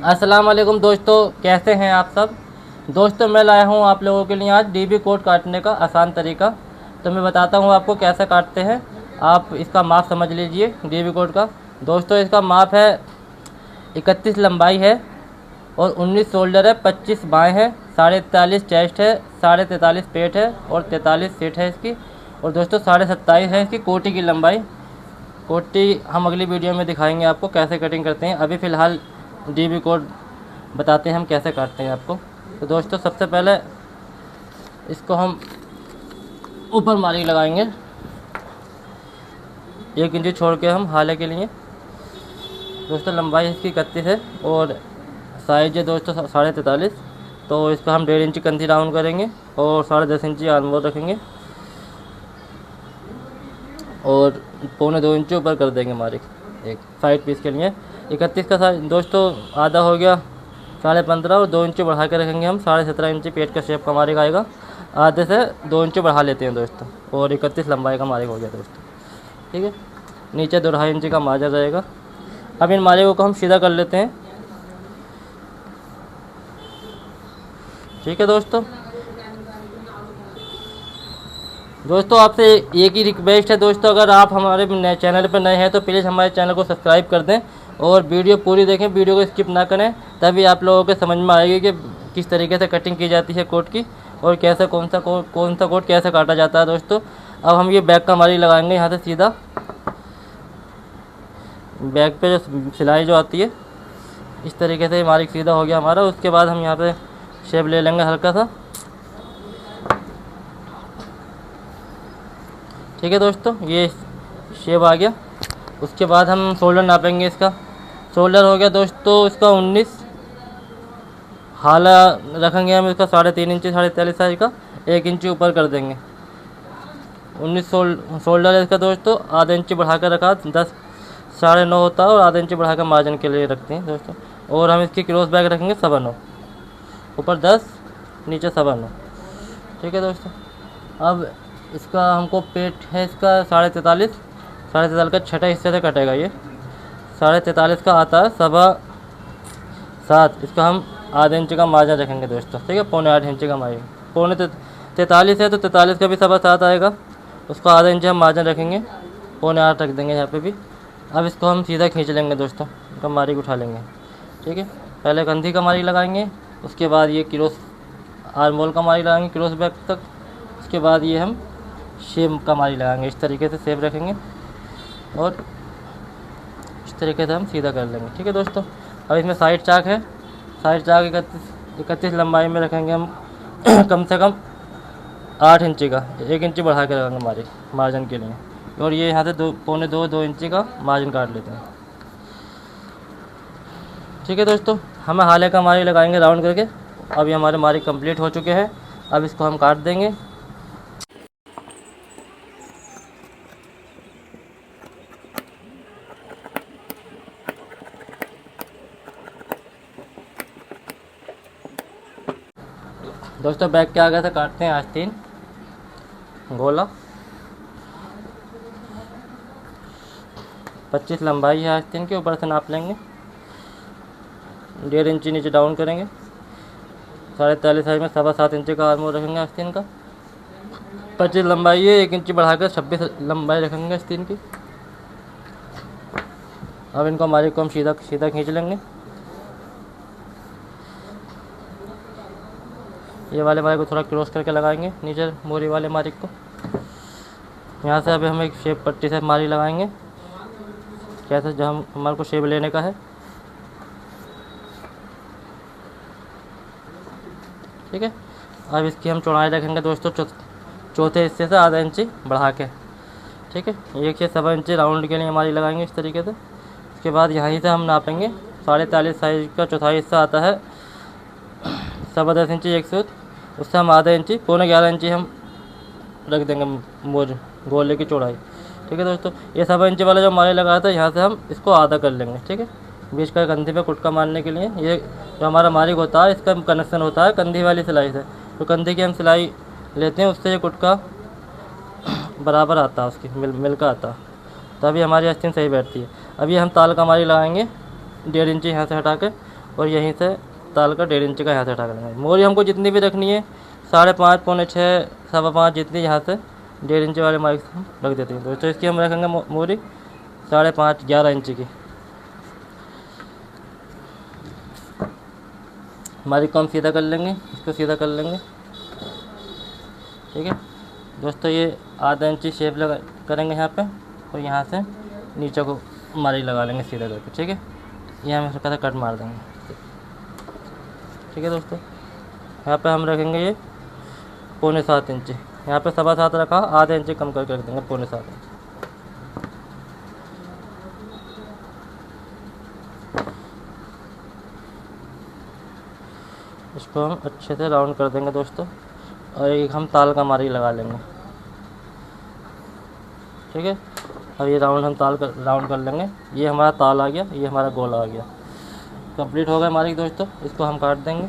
अस्सलाम वालेकुम दोस्तों, कैसे हैं आप सब। दोस्तों मैं लाया हूं आप लोगों के लिए आज डीबी कोड काटने का आसान तरीका। तो मैं बताता हूं आपको कैसे काटते हैं। आप इसका माप समझ लीजिए डीबी कोड का। दोस्तों इसका माप है 31 लंबाई है और 19 शोल्डर है, 25 बाएँ हैं, 43.5 चेस्ट है, 43.5 पेट है और 43 सीट है इसकी। और दोस्तों 27.5 है इसकी कोटी की लंबाई। कोटी हम अगली वीडियो में दिखाएंगे आपको कैसे कटिंग करते हैं। अभी फ़िलहाल डीबी कोड बताते हैं हम कैसे काटते हैं आपको। तो दोस्तों सबसे पहले इसको हम ऊपर मार्किंग लगाएंगे 1 इंच छोड़ के हम हाले के लिए। दोस्तों लंबाई इसकी 31 है और साइज है दोस्तों 43.5। तो इस पर हम 1.5 इंच कंधी डाउन करेंगे और 10.5 इंच आर्म होल रखेंगे और 1.25 इंच ऊपर कर देंगे मार्किंग एक साइड पीस के लिए। 31 का साइज दोस्तों आधा हो गया 15.5 और 2 इंच बढ़ा के रखेंगे हम। 17.5 इंच पेट का शेप का मार्किंग आएगा। आधे से 2 इंच बढ़ा लेते हैं दोस्तों और 31 लंबाई का मार्किंग हो गया दोस्तों। ठीक है, नीचे 2.5 इंच का मार्जिन रहेगा। अब इन मार्किंगों को हम सीधा कर लेते हैं। ठीक है दोस्तों आपसे एक ही रिक्वेस्ट है दोस्तों, अगर आप हमारे चैनल पर नए हैं तो प्लीज़ हमारे चैनल को सब्सक्राइब कर दें और वीडियो पूरी देखें, वीडियो को स्किप ना करें, तभी आप लोगों को समझ में आएगी कि किस तरीके से कटिंग की जाती है कोट की और कैसे कौन सा कोट कैसे काटा जाता है दोस्तों। अब हम ये बैक का मार्किंग लगाएंगे यहाँ से सीधा बैक पे जो सिलाई जो आती है इस तरीके से मार्किंग सीधा हो गया हमारा। उसके बाद हम यहाँ पे शेप ले लेंगे हल्का सा। ठीक है दोस्तों, ये शेप आ गया। उसके बाद हम शोल्डर नापेंगे। इसका शोल्डर हो गया दोस्तों इसका 19। हाला रखेंगे हम इसका 3.5 इंच 43 साइज का, 1 इंच ऊपर कर देंगे। 19 शोल्डर है इसका दोस्तों। आधा इंच बढ़ा कर रखा, 10 9.5 होता है और आधा इंच बढ़ा कर मार्जिन के लिए रखते हैं दोस्तों। और हम इसकी क्रॉस बैक रखेंगे 9.25, ऊपर 10 नीचे 9.25। ठीक है दोस्तों, अब इसका हमको पेट है इसका 43.5 का छठे हिस्से से कटेगा। ये 43.5 का आता है 7.25। इसका हम आधे इंच का मार्जिन रखेंगे दोस्तों। ठीक है, 7.25 इंच का मार्जिन। 43 है तो 43 का भी 7.25 आएगा। उसको आधा इंच हम मार्जिन रखेंगे, 7.25 रख देंगे यहाँ पे भी। अब इसको हम सीधा खींच लेंगे दोस्तों, इसका मार्जिन उठा लेंगे। ठीक है, पहले कंधी का मार्जिन लगाएंगे, उसके बाद ये क्रॉस आर्म होल का मार्जिन लगाएंगे क्रॉस बैक तक। उसके बाद ये हम शेप का मार्जिन लगाएंगे। इस तरीके से शेप रखेंगे और इस तरीके से हम सीधा कर लेंगे। ठीक है दोस्तों, अब इसमें साइड चाक है। साइड चाक 31 लंबाई में रखेंगे हम कम से कम 8 इंच का, 1 इंच बढ़ा के रखेंगे हमारे मार्जिन के लिए। और ये यहाँ से 2 इंच का मार्जिन काट लेते हैं। ठीक है दोस्तों, हमें हाले का मार्जिन लगाएंगे राउंड करके। अब ये हमारे मार्जिन कंप्लीट हो चुके हैं। अब इसको हम काट देंगे। दोस्तों बैक के आगे से काटते हैं आस्तीन गोला। 25 लंबाई है आस्तीन के, ऊपर से नाप लेंगे। 1.5 इंच नीचे डाउन करेंगे। 43 साइज में 7.25 इंच का आर्म रखेंगे आस्तीन का। 25 लंबाई है, 1 इंच बढ़ाकर 26 लंबाई रखेंगे आस्तीन की। अब इनको हमारे को हम सीधा खींच लेंगे। ये वाले मार्क को थोड़ा क्रॉस करके लगाएंगे नीचे मोरी वाले मार्क को। यहाँ से अभी हम एक शेप पट्टी से मार्क लगाएंगे, कैसे जो हम हमारे को शेप लेने का है। ठीक है, अब इसकी हम चौड़ाई रखेंगे दोस्तों चौथे हिस्से से आधा इंच बढ़ा के। ठीक है, 1 से 7 इंच राउंड के लिए हमारी लगाएंगे इस तरीके से। उसके बाद यहीं से हम नापेंगे 43 साइज का चौथाई हिस्सा आता है 10.25 इंच 1 सूत। उससे हम आधा इंची 11.5 इंची हम रख देंगे मोर गोले की चौड़ाई। ठीक है दोस्तों, ये 7 इंच वाला जो हमारे लगाया था यहाँ से हम इसको आधा कर लेंगे। ठीक है, बीच का कंधे पे कुटका मारने के लिए ये जो हमारा मार्क होता है इसका कनेक्शन होता है कंधी वाली सिलाई से। तो कंधे की हम सिलाई लेते हैं, उससे ये कुटका बराबर आता है, उसकी मिल का आता है, तभी हमारी आस्तीन सही बैठती है। अभी हम ताल का मार्क लगाएंगे 1.5 इंची यहाँ से हटा के और यहीं से ताल का 1.5 इंच का यहाँ से उठा कर लेंगे। मोरी हमको जितनी भी रखनी है 5.5, पौने 6, 5.25 जितनी यहाँ से 1.5 इंच वाले मार्क से हम रख देते हैं दोस्तों। इसकी हम रखेंगे मोरी 5.5 11 इंच की। मार्क को हम सीधा कर लेंगे, इसको सीधा कर लेंगे, ठीक है दोस्तों। ये आधा इंची शेप लगा करेंगे यहाँ पे, और यहाँ से नीचे को मार्क लगा लेंगे सीधा करके, ठीक है। ये हम इसका कट मार देंगे, ठीक है दोस्तों। यहाँ पे हम रखेंगे ये पौने 7 इंच, यहाँ पे 7.25 रखा, आधे इंच कम करके रख देंगे, पौने 7 इंच। इसको हम अच्छे से राउंड कर देंगे दोस्तों, और एक हम ताल का मार्क लगा लेंगे, ठीक है। अब ये राउंड कर लेंगे। ये हमारा ताल आ गया, ये हमारा गोला आ गया। कंप्लीट हो गया मार्क दोस्तों। इसको हम काट देंगे।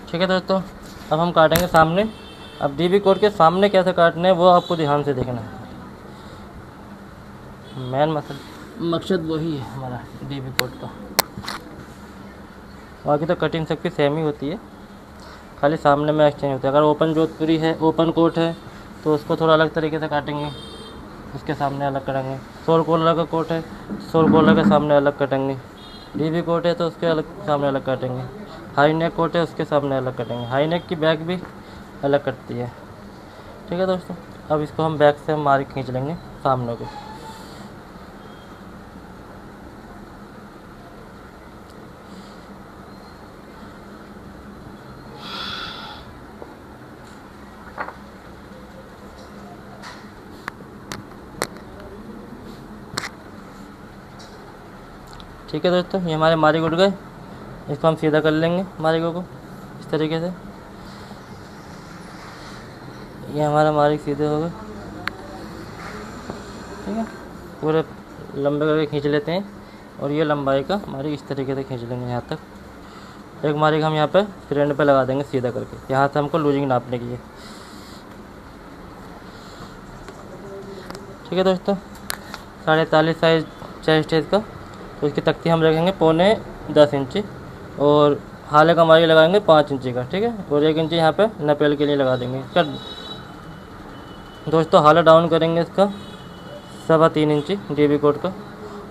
ठीक है दोस्तों, अब हम काटेंगे सामने। अब डीबी कोड के सामने कैसे काटने हैं वो आपको ध्यान से देखना है। मेन मकसद वही है हमारा डीबी कोड का। बाकी तो कटिंग सबकी सेम ही होती है, खाली सामने में एक्सचेंज होता है। अगर ओपन जोधपुरी है, ओपन कोट है, तो उसको थोड़ा अलग तरीके से काटेंगे, उसके सामने अलग करेंगे। शोल कॉलर का कोट है, शोल कॉलर के सामने अलग कटेंगे। डीबी कोट है तो उसके सामने अलग काटेंगे। हाई नेक कोट है, उसके सामने अलग कटेंगे। हाई नेक की बैक भी अलग कटती है, ठीक है दोस्तों। अब इसको हम बैक से मार्क खींच लेंगे सामने को। ठीक है दोस्तों, ये हमारे मार्क उठ गए। इसको हम सीधा कर लेंगे मार्कों को इस तरीके से। ये हमारा मार्क सीधे हो गए, ठीक है। पूरे लंबे करके खींच लेते हैं, और ये लंबाई का मार्क इस तरीके से खींच लेंगे यहाँ तक। एक मार्क हम यहाँ पे फ्रंट पे लगा देंगे सीधा करके। यहाँ से हमको लूजिंग नापने की है, ठीक है दोस्तों। 43.5 साइज चेस्ट है इसका, तो इसकी तख्ती हम रखेंगे पौने 10 इंची, और हाले का मार्क लगाएंगे 5 इंची का, ठीक है। और 1 इंची यहाँ पे नपेल के लिए लगा देंगे। इसका दोस्तों हाला डाउन करेंगे इसका 3.25 इंची डीबी कोड का,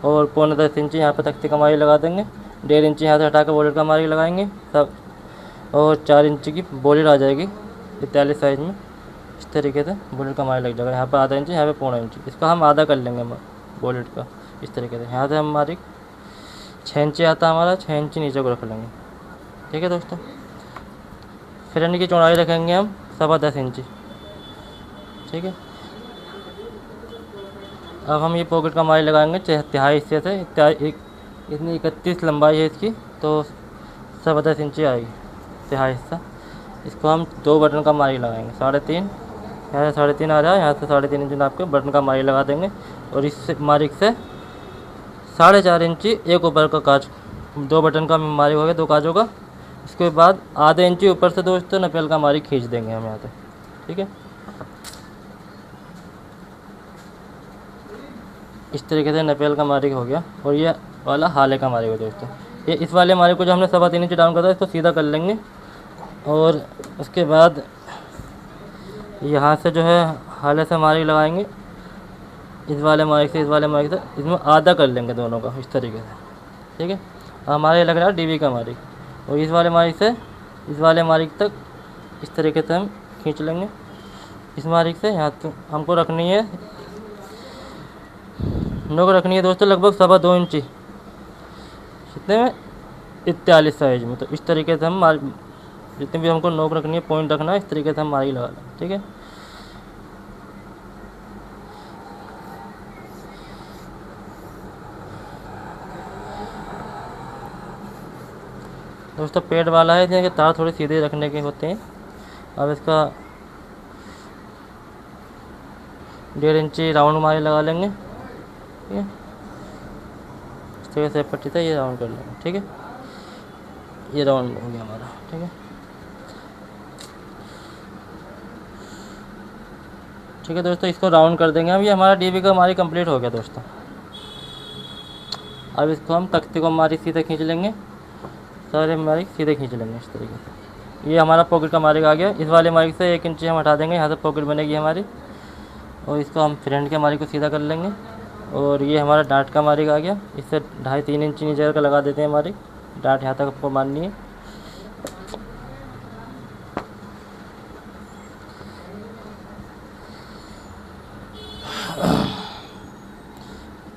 और पौने 10 इंची यहाँ पे तख्ती का मार्क लगा देंगे। 1.5 इंची यहाँ से हटा कर बॉर्डर का मार्क लगाएंगे सब, और 4 इंची की बॉर्डर आ जाएगी 43 साइज में। इस तरीके से बॉर्डर का मार्क लग जाएगा। यहाँ पे आधा इंची, यहाँ पे पौना इंची। इसका हम आधा कर लेंगे बॉर्डर का इस तरीके से। यहाँ से हम मार्क 6 इंची आता है हमारा, 6 इंची नीचे को रख लेंगे, ठीक है दोस्तों। फ्रंट की चौड़ाई रखेंगे हम 10.25 इंची, ठीक है। अब हम ये पॉकेट का मार्क लगाएंगे 3/4 हिस्से से। इतनी 31 लंबाई है इसकी, तो 10.25 इंची आएगी 3/4 हिस्सा। इसको हम 2 बटन का मार्क लगाएंगे 3.5, यहाँ से 3.5 आ रहा है, यहाँ से 3.5 इंची नाप के बटन का मार्क लगा देंगे। और इस मार्क से 4.5 इंची एक ऊपर का काज, 2 बटन का मार्क हो गया 2 काजों का। इसके बाद आधे इंची ऊपर से दोस्तों नपेल का मार्क खींच देंगे हम यहाँ से, ठीक है। इस तरीके से नपेल का मार्क हो गया, और ये वाला हाले का मार्क हो दोस्तों। ये इस वाले मार्क को जो हमने 3.25 इंची डाउन कर दिया, इसको सीधा कर लेंगे। और उसके बाद यहाँ से जो है हाले से मार्क लगाएंगे, इस वाले मार्क से इस वाले मार्क से इसमें आधा कर लेंगे दोनों का इस तरीके से, ठीक है। हमारे लग रहा है डीबी का मार्क, और इस वाले मार्क से इस वाले मार्क तक इस तरीके से हम खींच लेंगे। इस मार्क से यहाँ तो हमको रखनी है, नोक रखनी है दोस्तों लगभग 2.25 इंची, कितने में 43 साइज में। तो इस तरीके से हम मार्क, जितनी भी हमको नोक रखनी है, पॉइंट रखना है, इस तरीके से हम मार्क लगा लें, ठीक है। दोस्तों पेड़ वाला है, इसलिए तार थोड़ी सीधे रखने के होते हैं। अब इसका 1.5 इंची राउंड मार्क लगा लेंगे, ठीक है। इस तरह से पट्टी था, ये राउंड कर लेंगे। ठीक है, ये राउंड हो गया हमारा। ठीक है, ठीक है दोस्तों, इसको राउंड कर देंगे हम। ये हमारा डीबी का हमारी कंप्लीट हो गया दोस्तों। अब इसको हम तख्ते को हमारी सीधे खींच लेंगे, सारे हमारी सीधे खींच लेंगे इस तरीके से। ये हमारा पॉकेट का मार्क आ गया। इस वाले मार्क से 1 इंची हम हटा देंगे, यहाँ से पॉकेट बनेगी हमारी। और इसको हम फ्रंट के मार्क को सीधा कर लेंगे। और ये हमारा डांट का मार्क आ गया, इससे 2.5-3 इंची नीचे का लगा देते हैं। हमारी डांट यहाँ तक आपको मारनी है।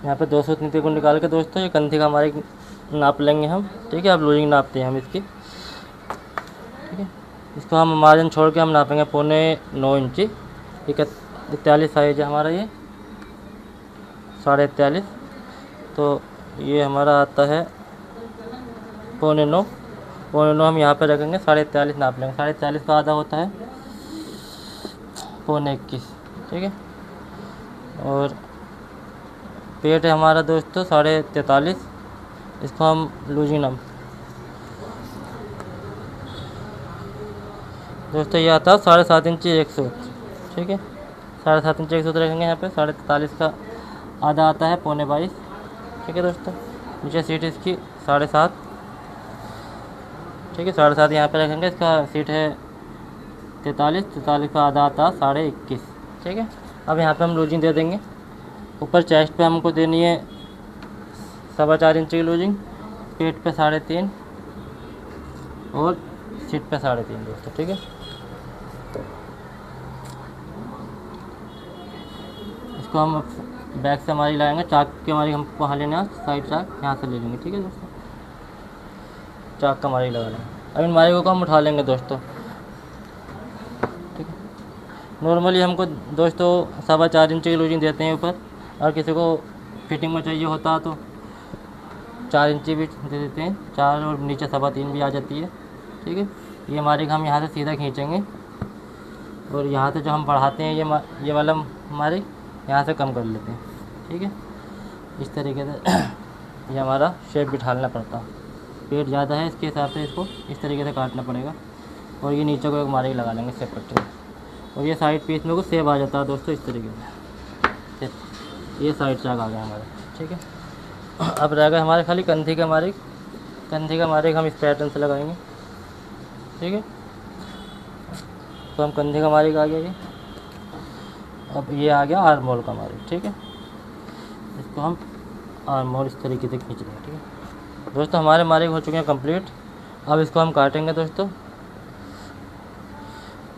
यहाँ पे 200 नीचे को निकाल के दोस्तों ये कंधे का हमारे नाप लेंगे हम। ठीक है, अब लूजिंग नापते हैं हम इसकी। ठीक है, इसको हम मार्जिन छोड़ के हम नापेंगे 9.25 इंची। 41 साइज है हमारा, ये 41.5। तो ये हमारा आता है 9.25। 9.25 हम यहाँ पे रखेंगे, 41.5 नाप लेंगे। 41.5 का आधा होता है 21.25। ठीक है, और पेट है हमारा दोस्तों 43.5। इसको हम लूजिंग नाप दोस्तों, ये आता है 7.5 इंची 1 सूत्र। ठीक है, 7.5 इंची 1 सूत्र रखेंगे यहाँ पे। 43.5 का आधा आता है 22.25। ठीक है दोस्तों, नीचे सीट इसकी 7.5। ठीक है, 7.5 यहाँ पे रखेंगे। इसका सीट है 43 का आधा आता है 21.5। ठीक है, अब यहाँ पे हम लूजिंग दे देंगे। ऊपर चेस्ट पे हमको देनी है 4.25 इंची की लूजिंग, पेट पे 3.5 और सीट पे 3.5 दोस्तों। ठीक है, इसको हम बैक से हमारी लगाएंगे। चाक की हमारी हमको वहाँ लेना है, साइड चाक यहाँ से ले लेंगे। ठीक है दोस्तों, चाक का हमारी लगा लेंगे। अब इन मारी को हम उठा लेंगे दोस्तों। ठीक है, नॉर्मली हमको दोस्तों 4.25 इंची की लूजिंग देते हैं ऊपर, और किसी को फिटिंग में चाहिए होता तो 4 इंची भी दे देते हैं। 4 और नीचे 3.25 भी आ जाती है। ठीक है, ये हमारे हम यहाँ से सीधा खींचेंगे, और यहाँ से जो हम बढ़ाते हैं ये वाला हमारे यहाँ से कम कर लेते हैं। ठीक है, इस तरीके से ये हमारा शेप बिठाना पड़ता है। पेट ज़्यादा है, इसके हिसाब से इसको इस तरीके से काटना पड़ेगा। और ये नीचे को एक मारे लगा लेंगे सेपरेट। और ये साइड पीस में को सेब आ जाता है दोस्तों इस तरीके से। ये साइड चाक आ गया हमारा। ठीक है, अब रह गए हमारे खाली कंधे का मारिक। कंधे का मारिक हम इस पैटर्न से लगाएंगे। ठीक है, तो हम कंधे का मारिक आ गया ये। अब ये आ गया आर्म होल का मारिक। ठीक है, इसको हम आर्म होल इस तरीके से खींच लेंगे। ठीक है दोस्तों, हमारे मारिक हो चुके हैं कंप्लीट। अब इसको हम काटेंगे दोस्तों।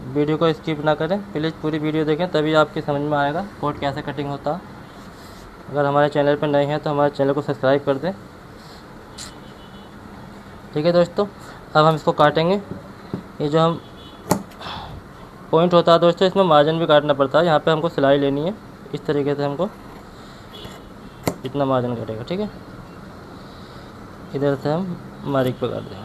वीडियो को स्किप ना करें प्लीज़, पूरी वीडियो देखें, तभी आपकी समझ में आएगा कोट कैसे कटिंग होता है। अगर हमारे चैनल पर नए हैं तो हमारे चैनल को सब्सक्राइब कर दें। ठीक है दोस्तों, अब हम इसको काटेंगे। ये जो हम पॉइंट होता है दोस्तों, इसमें मार्जिन भी काटना पड़ता है। यहाँ पे हमको सिलाई लेनी है इस तरीके से, हमको इतना मार्जिन कटेगा। ठीक है, इधर से हम मारिक पे काट देंगे।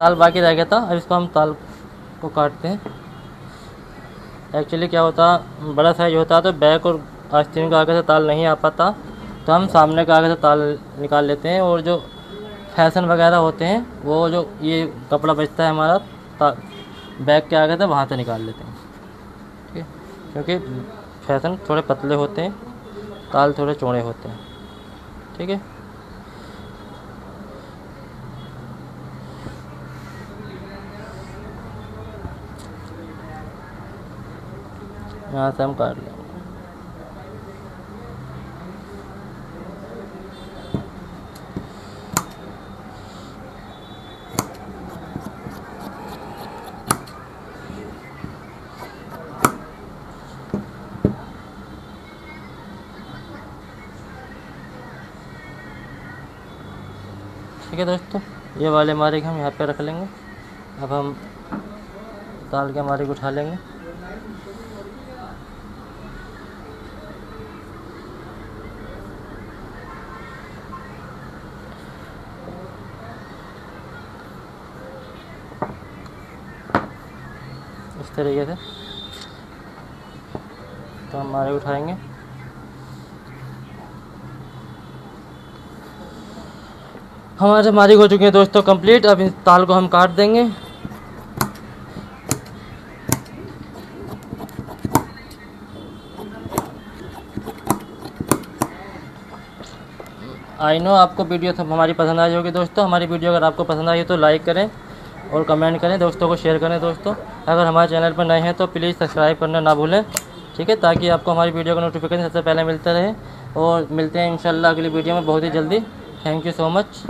ताल बाकी रह गया था, अब इसको हम ताल को काटते हैं। एक्चुअली क्या होता, बड़ा साइज होता तो बैक और आस्तीन के आगे से ताल नहीं आ पाता, तो हम सामने के आगे से ताल निकाल लेते हैं। और जो फैशन वगैरह होते हैं, वो जो ये कपड़ा बचता है हमारा बैक के आगे से, वहाँ से निकाल लेते हैं। ठीक है, क्योंकि फैशन थोड़े पतले होते हैं, ताल थोड़े चौड़े होते हैं। ठीक है, यहाँ से हम काट लेंगे। ठीक है दोस्तों, ये वाले मारे हम यहाँ पे रख लेंगे। अब हम ताल के हमारे को उठा लेंगे। इस तरीके से तो हम हमारे उठाएंगे। हमारे मारी हो चुकी है दोस्तों कंप्लीट। अब इस ताल को हम काट देंगे। आई नो आपको वीडियो सब हमारी पसंद आई होगी दोस्तों। हमारी वीडियो अगर आपको पसंद आई हो तो लाइक करें और कमेंट करें, दोस्तों को शेयर करें। दोस्तों अगर हमारे चैनल पर नए हैं तो प्लीज़ सब्सक्राइब करना ना भूलें, ठीक है, ताकि आपको हमारी वीडियो का नोटिफिकेशन सबसे पहले मिलता रहे। और मिलते हैं इंशाल्लाह अगली वीडियो में बहुत ही जल्दी। Thank you so much.